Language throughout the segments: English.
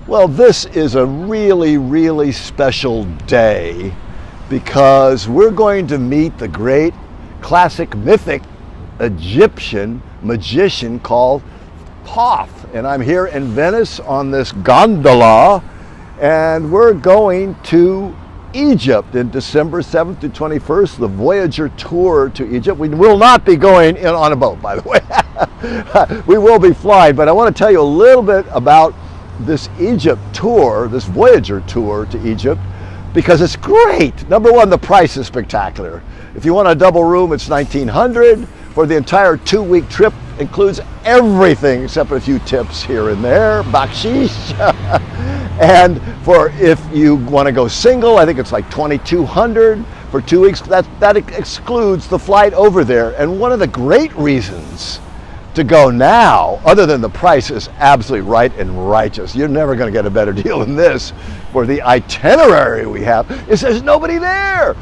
Well, this is a really, really special day because we're going to meet the great classic mythic Egyptian magician called Thoth. And I'm here in Venice on this gondola, and we're going to Egypt in December 7th to 21st, the Voyager tour to Egypt. We will not be going in on a boat, by the way. We will be flying, but I want to tell you a little bit about this Egypt tour, this Voyager tour to Egypt, because it's great. Number one, the price is spectacular. If you want a double room, it's $1,900 for the entire 2-week trip. Includes everything except a few tips here and there, bakshish. And for if you want to go single, I think it's like $2,200 for 2 weeks. That excludes the flight over there. And one of the great reasons to go now, other than the price is absolutely right and righteous, you're never going to get a better deal than this for the itinerary we have, is there's nobody there.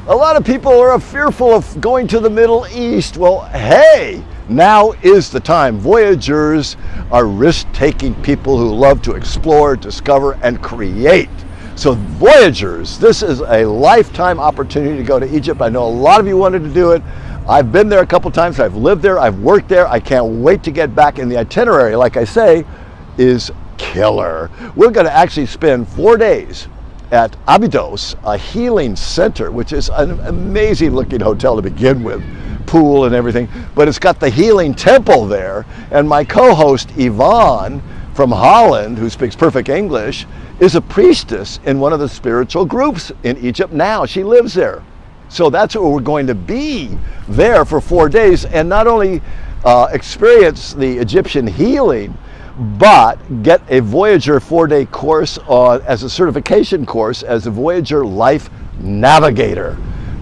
A lot of people are fearful of going to the Middle East. Well, hey, now is the time. Voyagers are risk-taking people who love to explore, discover, and create. So Voyagers, this is a lifetime opportunity to go to Egypt. I know a lot of you wanted to do it. I've been there a couple times. I've lived there. I've worked there. I can't wait to get back. In the itinerary, like I say, is killer. We're going to actually spend 4 days at Abydos, a healing center, which is an amazing looking hotel to begin with, pool and everything, but it's got the healing temple there. And my co-host Yvonne from Holland, who speaks perfect English, is a priestess in one of the spiritual groups in Egypt now. She lives there. So that's where we're going to be there for 4 days, and not only experience the Egyptian healing, but get a Voyager 4-day course as a certification course as a Voyager Life Navigator.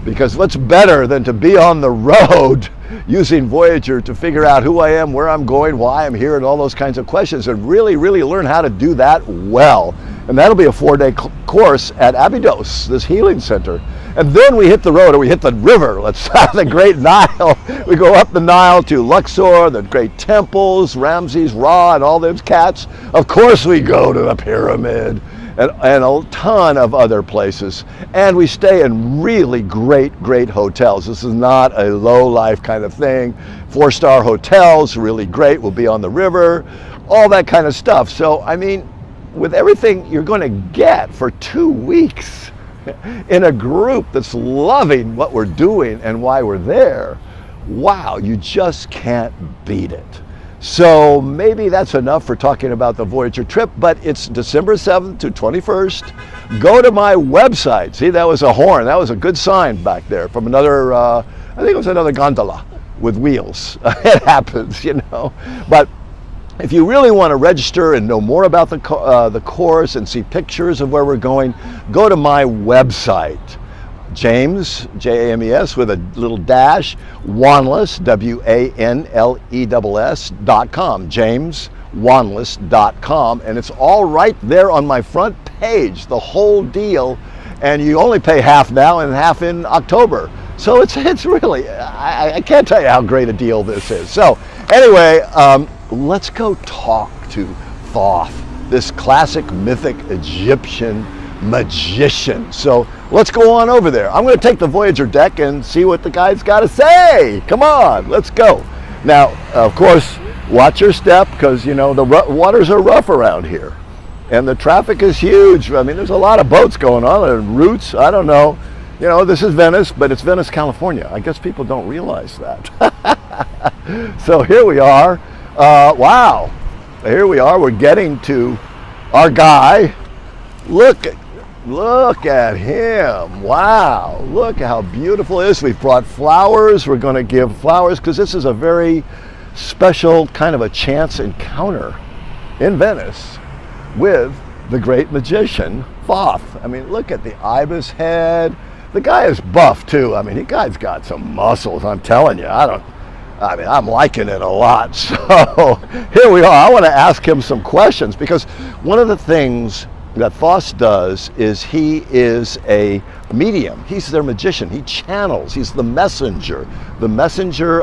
Because what's better than to be on the road using Voyager to figure out who I am, where I'm going, why I'm here, and all those kinds of questions, and really, really learn how to do that well. And that'll be a 4-day course at Abydos, this healing center. And then we hit the road, or we hit the river, the Great Nile. We go up the Nile to Luxor, the great temples, Ramses, Ra, and all those cats. Of course we go to the pyramid and a ton of other places. And we stay in really great hotels. This is not a low-life kind of thing. 4-star hotels, really great. We'll be on the river, all that kind of stuff. So, I mean, with everything you're going to get for 2 weeks in a group that's loving what we're doing and why we're there, wow, you just can't beat it. So maybe that's enough for talking about the Voyager trip, but it's December 7th to 21st. Go to my website. See, that was a horn. That was a good sign back there from another, I think it was another gondola with wheels. It happens, you know. But if you really want to register and know more about the course and see pictures of where we're going, go to my website, James, James, with a little dash, Wanless, WANLESS.com, JamesWanless.com, and it's all right there on my front page, the whole deal, and you only pay half now and half in October. So it's really, I can't tell you how great a deal this is. So anyway, let's go talk to Thoth, this classic mythic Egyptian magician. So let's go on over there. I'm going to take the Voyager deck and see what the guy's got to say. Come on, let's go. Now, of course, watch your step, because, you know, the waters are rough around here. And the traffic is huge. I mean, there's a lot of boats going on and routes. I don't know. You know, this is Venice, but it's Venice, California. I guess people don't realize that. So here we are. Wow. Here we are. We're getting to our guy. Look at him. Wow. Look how beautiful it is. We've brought flowers. We're going to give flowers because this is a very special kind of a chance encounter in Venice with the great magician, Thoth. I mean, look at the ibis head. The guy is buff too. I mean, the guy's got some muscles, I'm telling you. I'm liking it a lot. So here we are. I want to ask him some questions, because one of the things that Thoth does is he is a medium. He's their magician. He channels. He's the messenger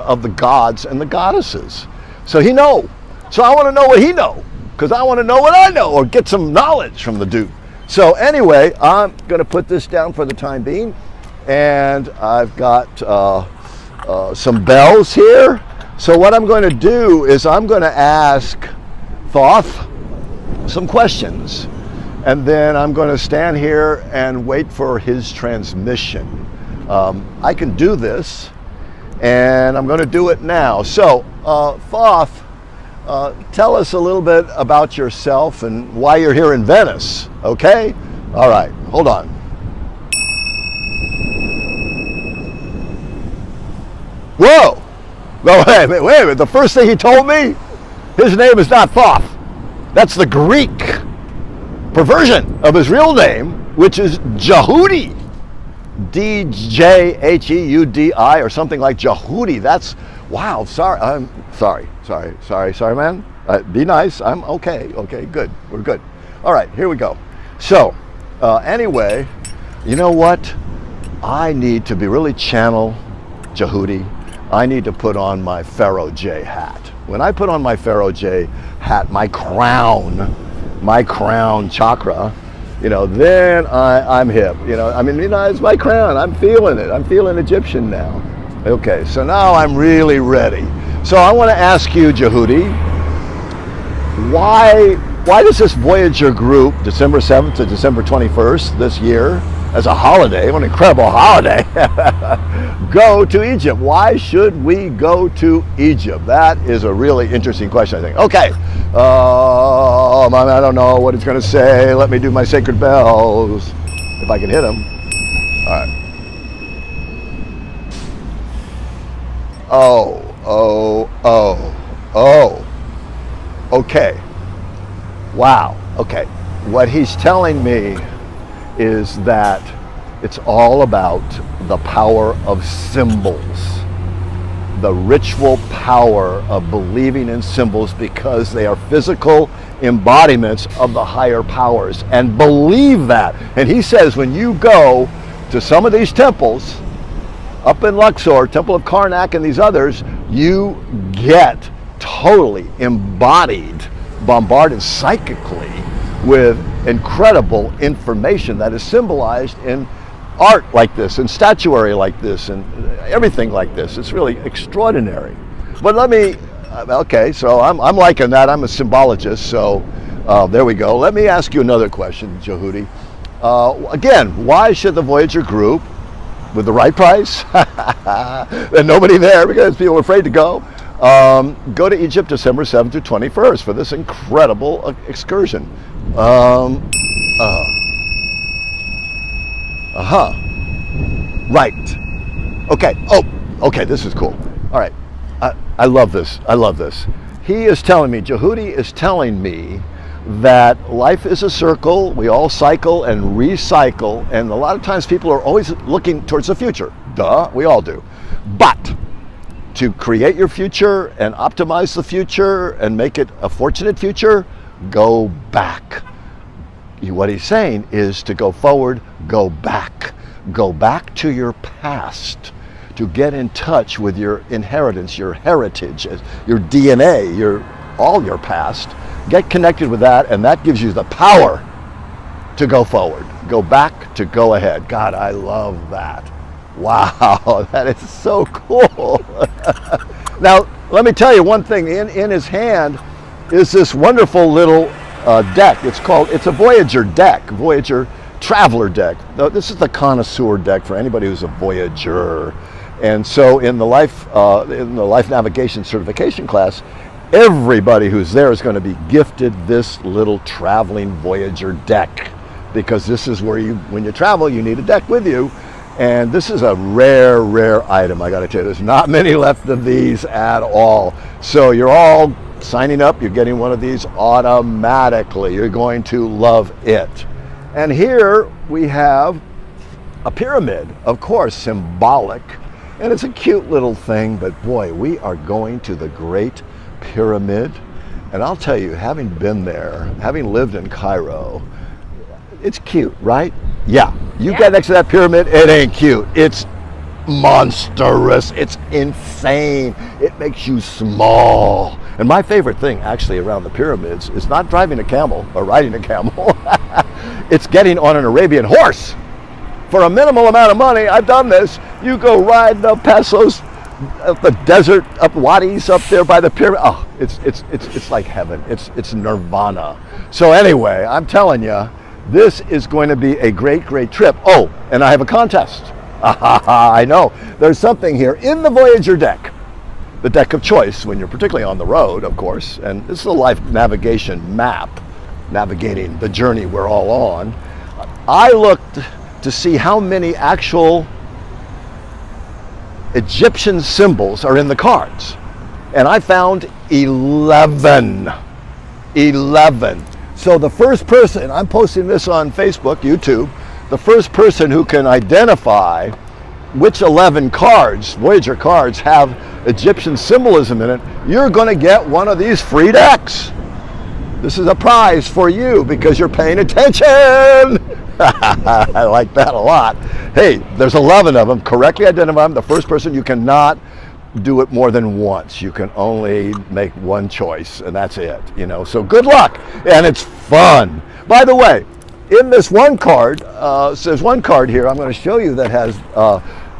of the gods and the goddesses. So he knows. So I want to know what he knows. because I want to know what I know or get some knowledge from the dude. So anyway, I'm going to put this down for the time being, and I've got some bells here. So what I'm going to do is I'm going to ask Thoth some questions, and then I'm going to stand here and wait for his transmission. I can do this, and I'm going to do it now. So Thoth, tell us a little bit about yourself and why you're here in Venice, okay? All right, hold on. Whoa! No, wait a minute. The first thing he told me, his name is not Thoth. That's the Greek perversion of his real name, which is Jehudi. D-J-H-E-U-D-I or something like Jehudi. That's, wow, sorry. I'm sorry, man. Be nice. I'm okay. Okay, good. We're good. All right, here we go. So, anyway, you know what? I need to be really channel Jehudi. I need to put on my Pharaoh J hat. When I put on my Pharaoh J hat, my crown chakra, then I'm hip. It's my crown. I'm feeling it. I'm feeling Egyptian now. Okay, so now I'm really ready. So I want to ask you, Jehudi, why does this Voyager group, December 7th to December 21st this year, as a holiday, what an incredible holiday, go to Egypt? Why should we go to Egypt? That is a really interesting question, I think. Okay, I don't know what it's going to say. Let me do my sacred bells, if I can hit them. All right. Oh. Okay. Wow. Okay. What he's telling me is that it's all about the power of symbols, the ritual power of believing in symbols, because they are physical embodiments of the higher powers, and believe that. And he says when you go to some of these temples up in Luxor, Temple of Karnak and these others, you get totally bombarded psychically with incredible information that is symbolized in art like this, and statuary like this, and everything like this. It's really extraordinary. But okay, so I'm liking that. I'm a symbologist, so there we go. Let me ask you another question, Jehudi. Again, why should the Voyager group, with the right price, and nobody there because people are afraid to go to Egypt December 7th to 21st for this incredible excursion? Right. Okay. Okay, this is cool. All right. I love this. He is telling me, Jehudi is telling me, that life is a circle. We all cycle and recycle, and a lot of times people are always looking towards the future. Duh, we all do. But to create your future and optimize the future and make it a fortunate future, go back. What he's saying is to go forward, go back. Go back to your past, to get in touch with your inheritance, your heritage, your DNA, all your past. Get connected with that, and that gives you the power to go forward. Go back to go ahead. God, I love that. Wow, that is so cool. Now, let me tell you one thing. In his hand is this wonderful little deck. It's a Voyager deck, Voyager Traveler deck. Now, this is the connoisseur deck for anybody who's a Voyager. And so in the life navigation certification class, everybody who's there is going to be gifted this little traveling Voyager deck, because this is where when you travel, you need a deck with you. And this is a rare item, I got to tell you. There's not many left of these at all. So you're all signing up, you're getting one of these automatically. You're going to love it. And here we have a pyramid, of course, symbolic. And it's a cute little thing, but boy, we are going to the Great Pyramid. And I'll tell you, having been there, having lived in Cairo, it's cute, right? Yeah. You get next to that pyramid, it ain't cute. It's monstrous. It's insane. It makes you small. And my favorite thing actually around the pyramids is not driving a camel or riding a camel. It's getting on an Arabian horse. For a minimal amount of money, I've done this. You go ride up past those the desert, up wadis up there by the pyramid. Oh, it's like heaven. It's nirvana. So anyway, I'm telling you, this is going to be a great, great trip. Oh, and I have a contest. I know. There's something here in the Voyager deck, the deck of choice when you're particularly on the road, of course. And this is a life navigation map, navigating the journey we're all on. I looked to see how many actual Egyptian symbols are in the cards. And I found 11. 11. So the first person, I'm posting this on Facebook, YouTube, the first person who can identify which 11 cards, Voyager cards, have Egyptian symbolism in it, you're going to get one of these free decks. This is a prize for you because you're paying attention. I like that a lot. Hey, there's 11 of them. Correctly identify them. The first person, you cannot do it more than once. You can only make one choice, and that's it. You know, so good luck, and it's fun. By the way, in this one card, there's one card here I'm going to show you that has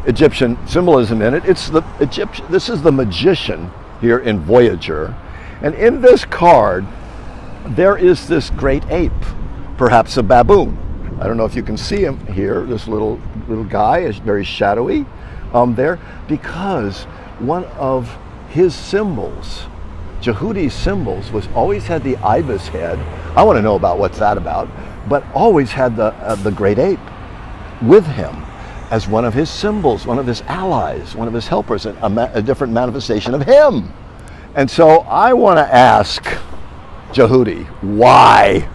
Egyptian symbolism in it. It's the Egyptian. This is the magician here in Voyager, and in this card, there is this great ape, perhaps a baboon. I don't know if you can see him here. This little guy is very shadowy there, because one of his symbols, Jehudi's symbols, was always had the ibis head. I want to know about what's that about, but always had the great ape with him as one of his symbols, one of his allies, one of his helpers, a different manifestation of him. And so I want to ask Jehudi, why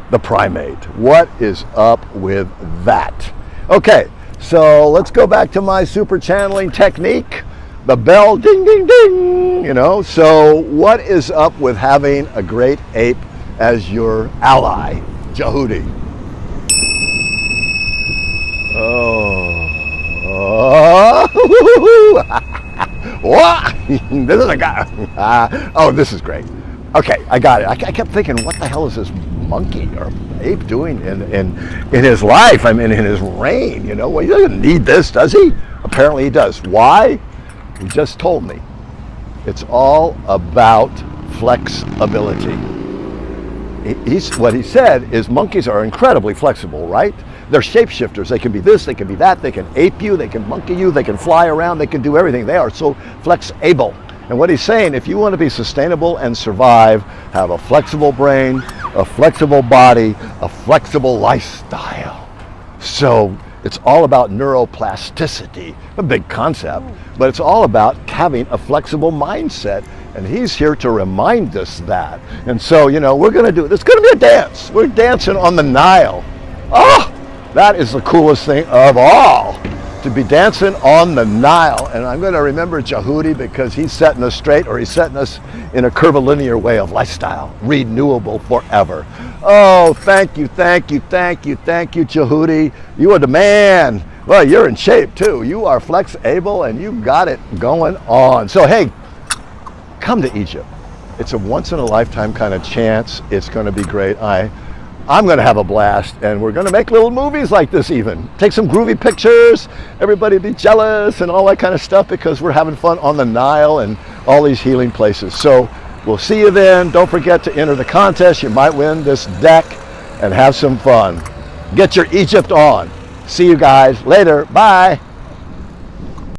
the primate? What is up with that? Okay, so let's go back to my super channeling technique. The bell, ding, ding, ding, you know. So what is up with having a great ape as your ally, Jehudi? What? This is a guy. Oh, this is great. Okay, I got it. I kept thinking, what the hell is this monkey or ape doing in his life? I mean, in his reign, you know? Well, he doesn't need this, does he? Apparently he does. Why? He just told me. It's all about flexibility. What he said is monkeys are incredibly flexible, right? They're shapeshifters. They can be this, they can be that, they can ape you, they can monkey you, they can fly around, they can do everything. They are so flexible. And what he's saying, if you want to be sustainable and survive, have a flexible brain, a flexible body, a flexible lifestyle. So it's all about neuroplasticity, a big concept, but it's all about having a flexible mindset. And he's here to remind us that. And so, you know, we're going to do, there's going to be a dance. We're dancing on the Nile. Oh, that is the coolest thing of all, to be dancing on the Nile. And I'm going to remember Jehudi because he's setting us straight, or he's setting us in a curvilinear way of lifestyle, renewable forever. Oh, thank you, thank you, thank you, thank you, Jehudi. You are the man. Well, you're in shape too. You are flex-able and you got it going on. So, hey, come to Egypt. It's a once-in-a-lifetime kind of chance. It's going to be great. I'm going to have a blast, and we're going to make little movies like this even. Take some groovy pictures, everybody be jealous and all that kind of stuff, because we're having fun on the Nile and all these healing places. So we'll see you then. Don't forget to enter the contest. You might win this deck and have some fun. Get your Egypt on. See you guys later. Bye.